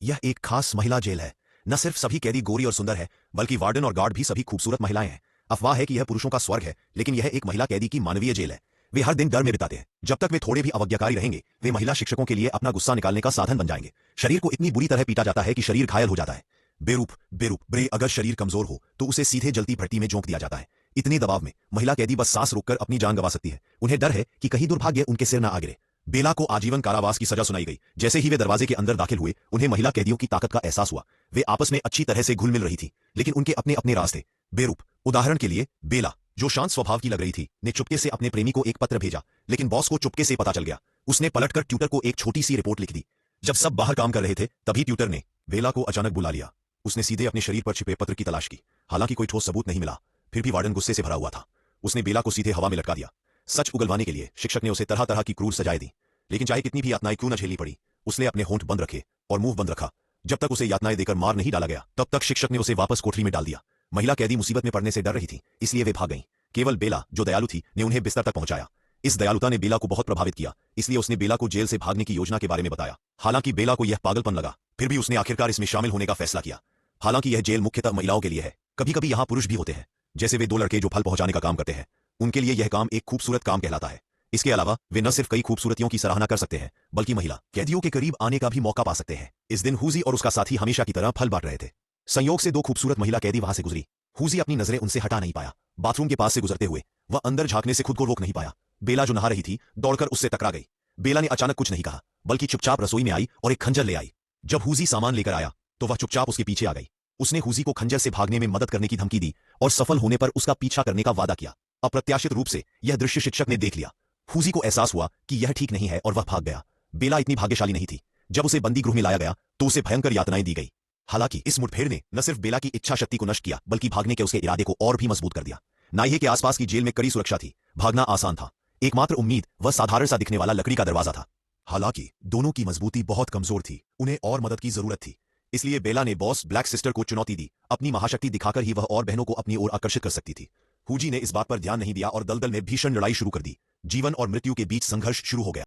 यह एक खास महिला जेल है। न सिर्फ सभी कैदी गोरी और सुंदर है, बल्कि वार्डन और गार्ड भी सभी खूबसूरत महिलाएं हैं। अफवाह है कि यह पुरुषों का स्वर्ग है, लेकिन यह एक महिला कैदी की मानवीय जेल है। वे हर दिन डर में बिताते हैं। जब तक वे थोड़े भी अवज्ञाकारी रहेंगे, वे महिला शिक्षकों के लिए अपना गुस्सा निकालने का साधन बन जाएंगे। शरीर को इतनी बुरी तरह पीटा जाता है कि शरीर घायल हो जाता है। बेरूप बेरूप ब्रे अगर शरीर कमजोर हो तो उसे सीधे जलती भट्टी में झोंक दिया जाता है। इतने दबाव में महिला कैदी बस सांस रोककर अपनी जान गंवा सकती है। उन्हें डर है कि कहीं दुर्भाग्य उनके सिर न आ गिरे। बेला को आजीवन कारावास की सजा सुनाई गई। जैसे ही वे दरवाजे के अंदर दाखिल हुए, उन्हें महिला कैदियों की ताकत का एहसास हुआ। वे आपस में अच्छी तरह से घुल मिल रही थी, लेकिन उनके अपने अपने राज थे। बेरूप उदाहरण के लिए बेला, जो शांत स्वभाव की लग रही थी, ने चुपके से अपने प्रेमी को एक पत्र भेजा, लेकिन बॉस को चुपके से पता चल गया। उसने पलटकर ट्यूटर को एक छोटी सी रिपोर्ट लिख दी। जब सब बाहर काम कर रहे थे, तभी ट्यूटर ने बेला को अचानक बुला लिया। उसने सीधे अपने शरीर पर छिपे पत्र की तलाश की। हालांकि कोई ठोस सबूत नहीं मिला, फिर भी वार्डन गुस्से से भरा हुआ था। उसने बेला को सीधे हवा में लटका दिया। सच उगलवाने के लिए शिक्षक ने उसे तरह तरह की क्रूर सजाएं दी, लेकिन चाहे कितनी भी यातनाएं क्यों न झेलनी पड़ी, उसने अपने होंठ बंद रखे और मुंह बंद रखा। जब तक उसे यातनाएं देकर मार नहीं डाला गया, तब तक शिक्षक ने उसे वापस कोठरी में डाल दिया। महिला कैदी मुसीबत में पड़ने से डर रही थी, इसलिए वे भाग गईं। केवल बेला, जो दयालु थी, ने उन्हें बिस्तर तक पहुंचाया। इस दयालुता ने बेला को बहुत प्रभावित किया, इसलिए उसने बेला को जेल से भागने की योजना के बारे में बताया। हालांकि बेला को यह पागलपन लगा, फिर भी उसने आखिरकार इसमें शामिल होने का फैसला किया। हालांकि यह जेल मुख्यतः महिलाओं के लिए है, कभी कभी यहाँ पुरुष भी होते हैं, जैसे वे दो लड़के जो फल पहुंचाने का काम करते हैं। उनके लिए यह काम एक खूबसूरत काम कहलाता है। इसके अलावा वे न सिर्फ कई खूबसूरतियों की सराहना कर सकते हैं, बल्कि महिला कैदियों के करीब आने का भी मौका पा सकते हैं। इस दिन हुजी और उसका साथी हमेशा की तरह फल बांट रहे थे। संयोग से दो खूबसूरत महिला कैदी वहां से गुजरी। हुजी अपनी नजरें उनसे हटा नहीं पाया। बाथरूम के पास से गुजरते हुए वह अंदर झांकने से खुद को रोक नहीं पाया। बेला, जो नहा रही थी, दौड़कर उससे टकरा गई। बेला ने अचानक कुछ नहीं कहा, बल्कि चुपचाप रसोई में आई और एक खंजर ले आई। जब हुजी सामान लेकर आया, तो वह चुपचाप उसके पीछे आ गई। उसने हुजी को खंजर से भागने में मदद करने की धमकी दी और सफल होने पर उसका पीछा करने का वादा किया। अप्रत्याशित रूप से यह दृश्य शिक्षक ने देख लिया। हुजी को एहसास हुआ कि यह ठीक नहीं है और वह भाग गया। बेला इतनी भाग्यशाली नहीं थी। जब उसे बंदी गृह में लाया गया, तो उसे भयंकर यातनाएं दी गई। हालांकि इस मुठभेड़ ने न सिर्फ बेला की इच्छा शक्ति को नष्ट किया, बल्कि भागने के उसके इरादे को और भी मजबूत कर दिया। नाइहे के आसपास की जेल में कड़ी सुरक्षा थी। भागना आसान था। एकमात्र उम्मीद वह साधारण सा दिखने वाला लकड़ी का दरवाजा था। हालांकि दोनों की मजबूती बहुत कमजोर थी। उन्हें और मदद की जरूरत थी। इसलिए बेला ने बॉस ब्लैक सिस्टर को चुनौती दी। अपनी महाशक्ति दिखाकर ही वह और बहनों को अपनी ओर आकर्षित कर सकती थी। हुजी ने इस बात पर ध्यान नहीं दिया और दलदल में भीषण लड़ाई शुरू कर दी। जीवन और मृत्यु के बीच संघर्ष शुरू हो गया।